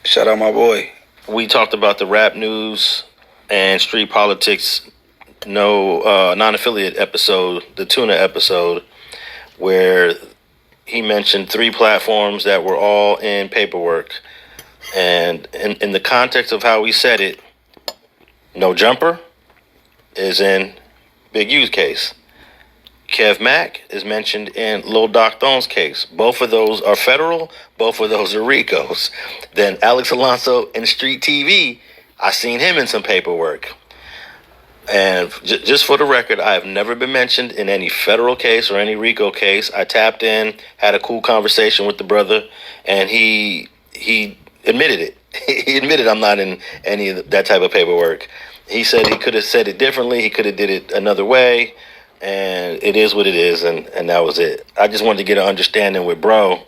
Shout out my boy. We talked about the rap news and street politics, non-affiliate episode, the tuna episode, where he mentioned 3 platforms that were all in paperwork. And in the context of how we said it, No Jumper is in Big U's case. Kev Mack is mentioned in Lil Doc Thorne's case. Both of those are federal. Both of those are RICOs. Then Alex Alonso in Street TV, I seen him in some paperwork. And just for the record, I have never been mentioned in any federal case or any RICO case. I tapped in, had a cool conversation with the brother, and he admitted it. He admitted I'm not in any of that type of paperwork. He said he could have said it differently. He could have did it another way. And it is what it is, and that was it. I just wanted to get an understanding with bro.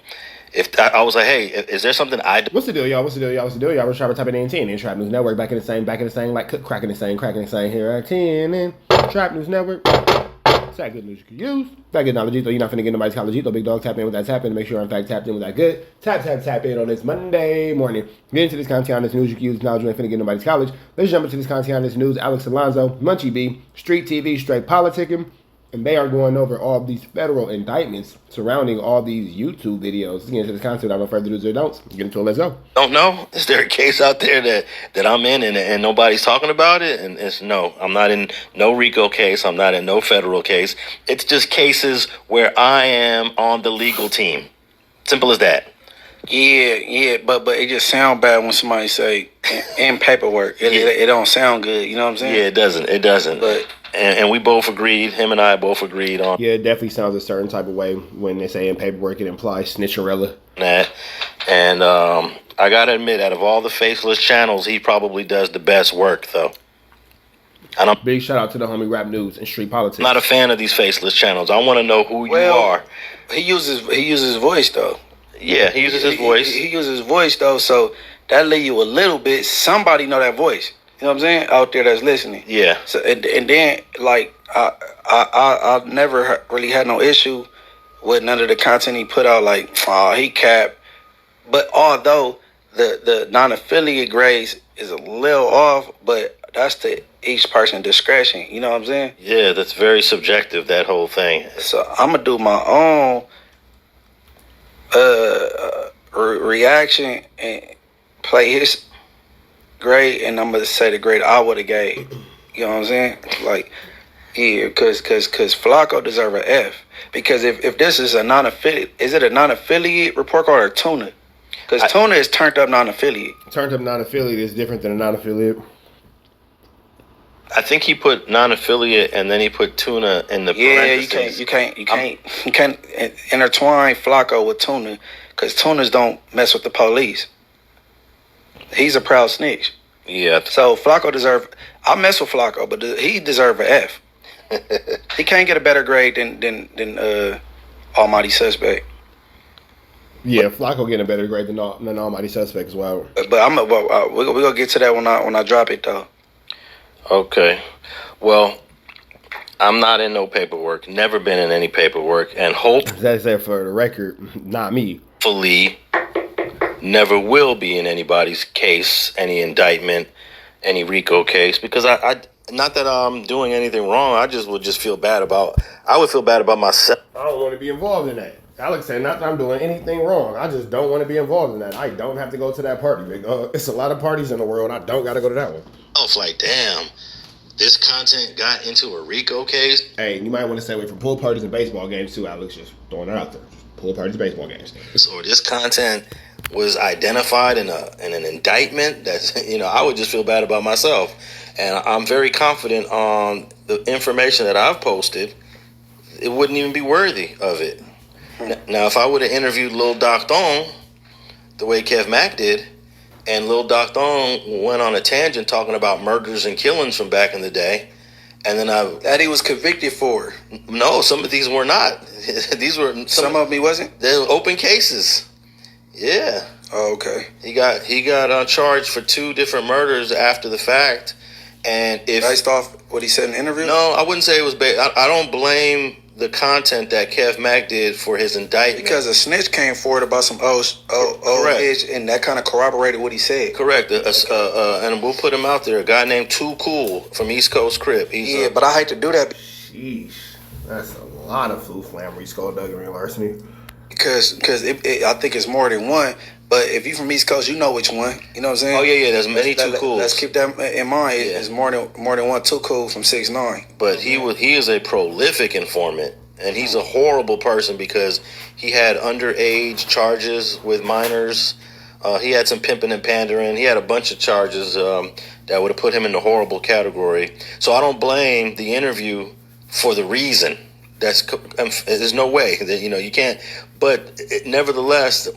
If I was like, hey, is there something I do? What's the deal, y'all? What's the deal, y'all? What's the deal, y'all? We're trying to type it in 10 in Trap News Network. Back in the same, like cracking the same here at 10 in Trap News Network. It's that good news you can use. That good knowledge, you're not finna get nobody's college. Big dog, tap in with that tap in to make sure I'm in fact tapped in with that good. Tap in on this Monday morning. Get into this content on this news you can use. Knowledge you ain't finna get nobody's college. Let's jump into this content on this news. Alex Alonzo, Munchie B, Street TV, straight politicking. And they are going over all these federal indictments surrounding all these YouTube videos. Let's get into this content without no further do's or don'ts. Get into it, let's go. Don't know. Is there a case out there that I'm in and nobody's talking about it? And it's no. I'm not in no RICO case. I'm not in no federal case. It's just cases where I am on the legal team. Simple as that. Yeah, but it just sound bad when somebody say in paperwork. It don't sound good. You know what I'm saying? Yeah, it doesn't. But and we both agreed. Him and I both agreed on. Yeah, it definitely sounds a certain type of way when they say in paperwork. It implies snitcherella. That and I gotta admit, out of all the faceless channels, he probably does the best work, though. Big shout out to the homie Rap News and Street Politics. I'm not a fan of these faceless channels. I want to know who you are. He uses voice though. Yeah, he uses his voice. He uses his voice though, so that leave you a little bit. Somebody know that voice. You know what I'm saying? Out there that's listening. Yeah. So and then like I never really had no issue with none of the content he put out. Like he capped, but although the non-affiliate grades is a little off, but that's to each person discretion. You know what I'm saying? Yeah, that's very subjective. That whole thing. So I'm gonna do my own reaction and play his grade, and I'm gonna say the grade I would have gave. You know what I'm saying? Like, yeah, because Flacco deserve an F. Because if this is a non-affiliate, is it a non-affiliate report card or tuna? Because tuna is turned up non-affiliate. Turned up non-affiliate is different than a non-affiliate. I think he put non-affiliate and then he put tuna in the parentheses. You can't intertwine Flacco with tuna, because tunas don't mess with the police. He's a proud snitch. Yeah. So Flacco I mess with Flacco, but he deserve an F. He can't get a better grade than Almighty Suspect. Yeah, Flacco getting a better grade than Almighty Suspect as well. But we're gonna get to that when I drop it though. Okay. Well, I'm not in no paperwork. Never been in any paperwork, and That's there for the record, not me. Hopefully, never will be in anybody's case, any indictment, any RICO case, because I not that I'm doing anything wrong. I would feel bad about myself. I don't want to be involved in that. Alex said, not that I'm doing anything wrong. I just don't want to be involved in that. I don't have to go to that party. It's a lot of parties in the world. I don't got to go to that one. Like, damn, this content got into a RICO case. Hey, you might want to stay away from pool parties and baseball games too, Alex. Just throwing it out there. Pool parties and baseball games. So this content was identified in an indictment. That's, I would just feel bad about myself. And I'm very confident on the information that I've posted. It wouldn't even be worthy of it. Now, if I would have interviewed Lil Doc Thorne the way Kev Mack did, and Lil Doc Thorne went on a tangent talking about murders and killings from back in the day, and then that he was convicted for. No, some of these were not. These were some of them he wasn't. They were open cases. Yeah. Oh, okay. He got charged for 2 different murders after the fact, and if based off what he said in the interview. No, I wouldn't say it was based. I don't blame the content that Kev Mack did for his indictment. Because a snitch came forward about some old bitch, and that kind of corroborated what he said. Correct. And we'll put him out there. A guy named Too Cool from East Coast Crip. But I hate to do that. Sheesh. That's a lot of flu flammery, skullduggery, and larceny. Because I think it's more than one. But if you from East Coast, you know which one. You know what I'm saying? Oh yeah. There's many Too Cools. Let's keep that in mind. Yeah. It's more than one Too Cool from 6ix9ine. But he is a prolific informant, and he's a horrible person because he had underage charges with minors. He had some pimping and pandering. He had a bunch of charges that would have put him in the horrible category. So I don't blame the interview for the reason. There's no way that you can't. But nevertheless,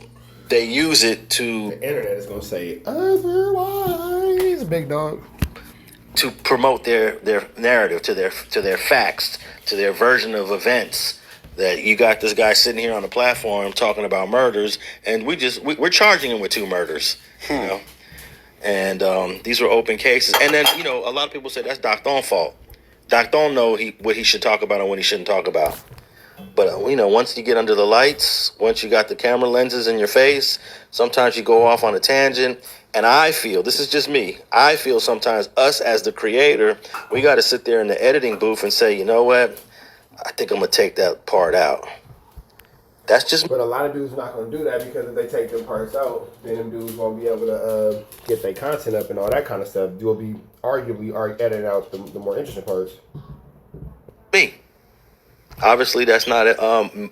they use it to. The internet is gonna say otherwise, big dog. To promote their narrative, to their facts, to their version of events. That you got this guy sitting here on the platform talking about murders, and we're charging him with 2 murders, you know. And these were open cases. And then a lot of people say that's Doc Thon's fault. Doc Thon know what he should talk about and what he shouldn't talk about. But once you get under the lights, once you got the camera lenses in your face, sometimes you go off on a tangent. And I feel, this is just me, I feel sometimes us as the creator, we got to sit there in the editing booth and say, you know what? I think I'm going to take that part out. That's just... But a lot of dudes not going to do that because if they take them parts out, then them dudes won't be able to get their content up and all that kind of stuff. You'll be arguably editing out the more interesting parts. Me. Obviously, that's not it.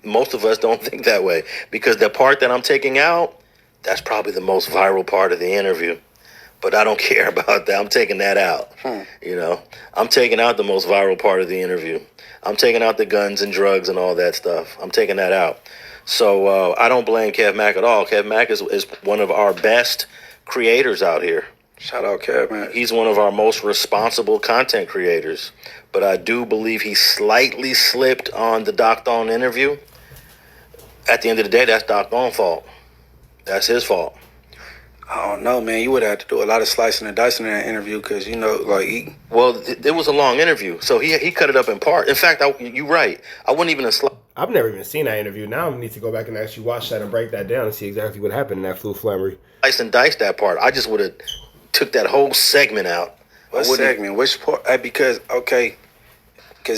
Most of us don't think that way because the part that I'm taking out, that's probably the most viral part of the interview. But I don't care about that. I'm taking that out. I'm taking out the most viral part of the interview. I'm taking out the guns and drugs and all that stuff. I'm taking that out. So I don't blame Kev Mack at all. Kev Mack is one of our best creators out here. Shout out Kev Mack. He's one of our most responsible content creators. But I do believe he slightly slipped on the Doc Thon interview. At the end of the day, that's Doc Thon's fault. That's his fault. I don't know, man. You would have to do a lot of slicing and dicing in that interview because, Well, it was a long interview, so he cut it up in part. In fact, you're right. I wouldn't even have I've never even seen that interview. Now I need to go back and actually watch that and break that down and see exactly what happened in that flu flammery. Slice and dice that part. I just would have took that whole segment out. What segment? Which part? Because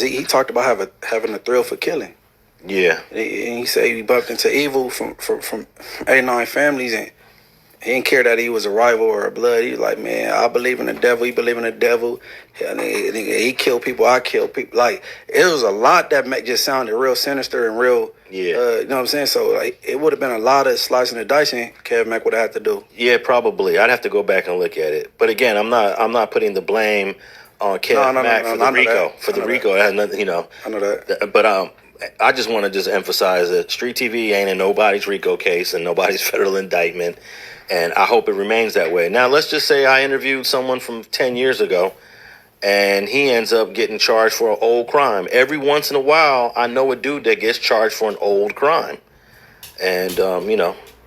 he talked about having a thrill for killing. Yeah. And he said he bumped into evil from 89 families, and he didn't care that he was a rival or a blood. He was like, man, I believe in the devil. He believe in the devil. He killed people. I kill people. Like, it was a lot that just sounded real sinister and real. Yeah. You know what I'm saying? So, it would have been a lot of slicing and dicing Kev Mack would have had to do. Yeah, probably. I'd have to go back and look at it. But again, I'm not putting the blame on Kev Mack for the RICO. For the RICO, it has nothing, I know that. But I just want to emphasize that Street TV ain't in nobody's RICO case and nobody's federal indictment. And I hope it remains that way. Now, let's just say I interviewed someone from 10 years ago, and he ends up getting charged for an old crime. Every once in a while, I know a dude that gets charged for an old crime. And,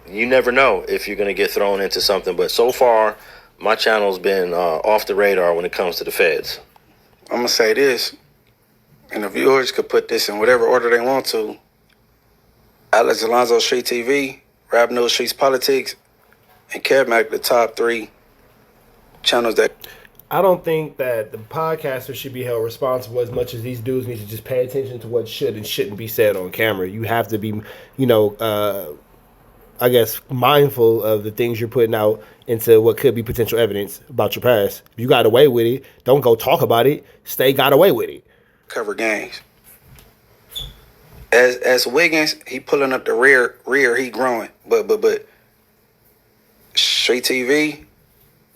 you never know if you're going to get thrown into something. But so far, my channel's been off the radar when it comes to the feds. I'm going to say this, and the viewers could put this in whatever order they want to. Alonzo Street TV, Rap News Streets Politics, and Kev Mack, the top 3 channels that... I don't think that the podcasters should be held responsible as much as these dudes need to just pay attention to what should and shouldn't be said on camera. You have to be, I guess, mindful of the things you're putting out into what could be potential evidence about your past. If you got away with it, don't go talk about it. Stay got away with it. Cover gangs. As Wiggins, he pulling up the rear, he growing. But Street TV,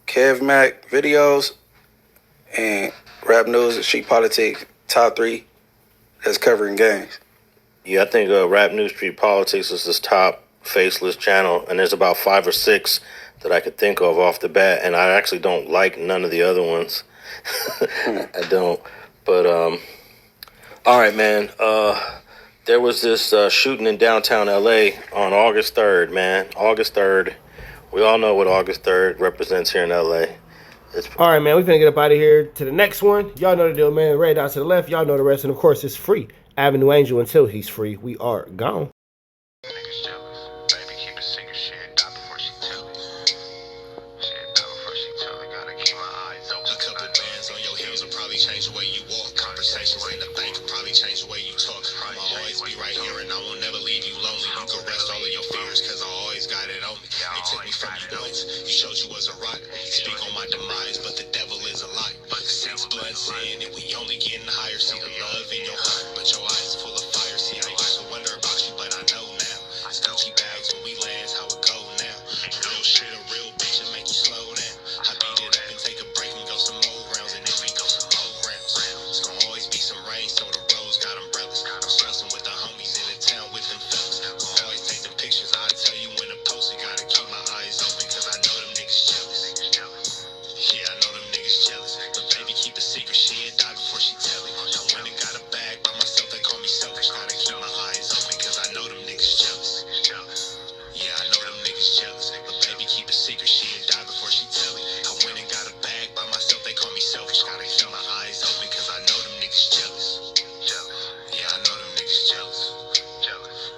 Kev Mack videos, and Rap News and Street Politics, top 3 that's covering gangs. Yeah, I think Rap News Street Politics is this top faceless channel, and there's about 5 or 6 that I could think of off the bat, and I actually don't like none of the other ones. I don't. But, all right, man. There was this shooting in downtown L.A. on August 3rd, man. August 3rd. We all know what August 3rd represents here in L.A. All right, man. We're going to get up out of here to the next one. Y'all know the deal, man. Right down to the left. Y'all know the rest. And, of course, it's free Avenue Angel until he's free. We are gone. Niggas jealous. Baby, keep it secret. Shit, die before she tell it. Shit, die before she tell it. Gotta keep my eyes open. A couple bands on your heels will probably change the way you walk. Conversations in the bank will probably change the way you talk. I'ma always be right here and I won't never leave you lonely. You can rest all of your fears cause I always got it on me. They took me from you once. You showed you was a rock. Speak on my demise, but the devil is a lie. Six blood sin and we only getting higher. See the love in your heart, but your eyes full of fire. See, I used to wonder about you, but I know now. It's Gucci bags when we land, how it go now. Real shit, a real bitch and make you slow down. I beat it up and take a break and go some more rounds, and then we go some more rounds. It's gonna always be some rain, so the roads got umbrellas. I'm stressing with the homies in the town with them fellas. Gonna always take them pictures, I'll tell you when to post it. Gotta keep my eyes open, cause I know them niggas jealous. Yeah, I know them niggas jealous. But baby, keep a secret, she'll die before she tell it. I went and got a bag by myself, they call me selfish. Gotta keep my eyes open, cause I know them niggas jealous. Yeah, I know them niggas jealous. But baby, keep a secret, she'll die before she tell it. I went and got a bag by myself, they call me selfish. Gotta keep my eyes open, cause I know them niggas jealous. Yeah, I know them niggas jealous.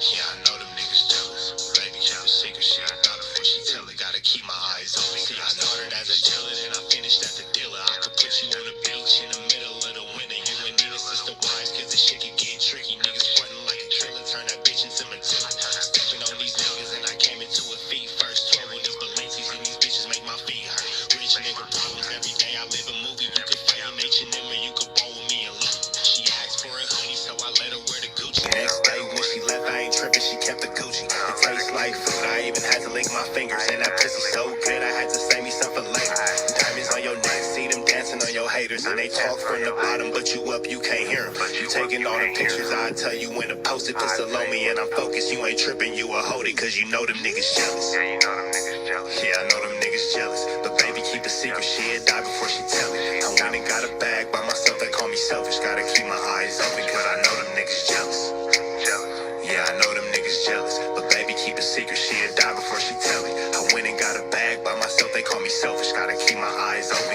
Yeah, I know them niggas jealous. Baby, keep a secret, she'll die before she tell it. Gotta keep my eyes open. See, I started as a dealer, then I finished as a dealer. I could put you on the beach in the middle of the winter. You and Nina sister wives, cause the shit can get tricky. Niggas frontin' like a trailer, turn that bitch into Matilda. Stepping on these niggas and I came into a feet first. 12 with these Balenci's and these bitches make my feet hurt. Rich nigga problems every day, I live a movie. You could fight in H&M or you could ball with me alone. She asked for a hoodie, so I let her wear the Gucci. Next day when she left, I ain't tripping, she kept the Gucci. It tastes like food, I even had to lick my fingers. And that pussy so good, I had to save me some for later. Diamonds on your neck, see them dancing on your haters. And they talk from the bottom, but you up, you can't hear them. You taking all the pictures, I'll tell you when to post it. Pistol on me and I'm focused, you ain't tripping, you a hold it. Cause you know them niggas jealous. Yeah, you know them niggas jealous. Yeah, I know them niggas jealous. But baby, keep a secret, she'll die before she tell it. I went and got a bag by myself, they call me selfish. Gotta keep my eyes open, cause I know them niggas jealous. Yeah, I know them niggas jealous. But baby, keep a secret, she'll die before she tell it. I went and got a bag by myself, they call me selfish. Gotta keep my eyes open,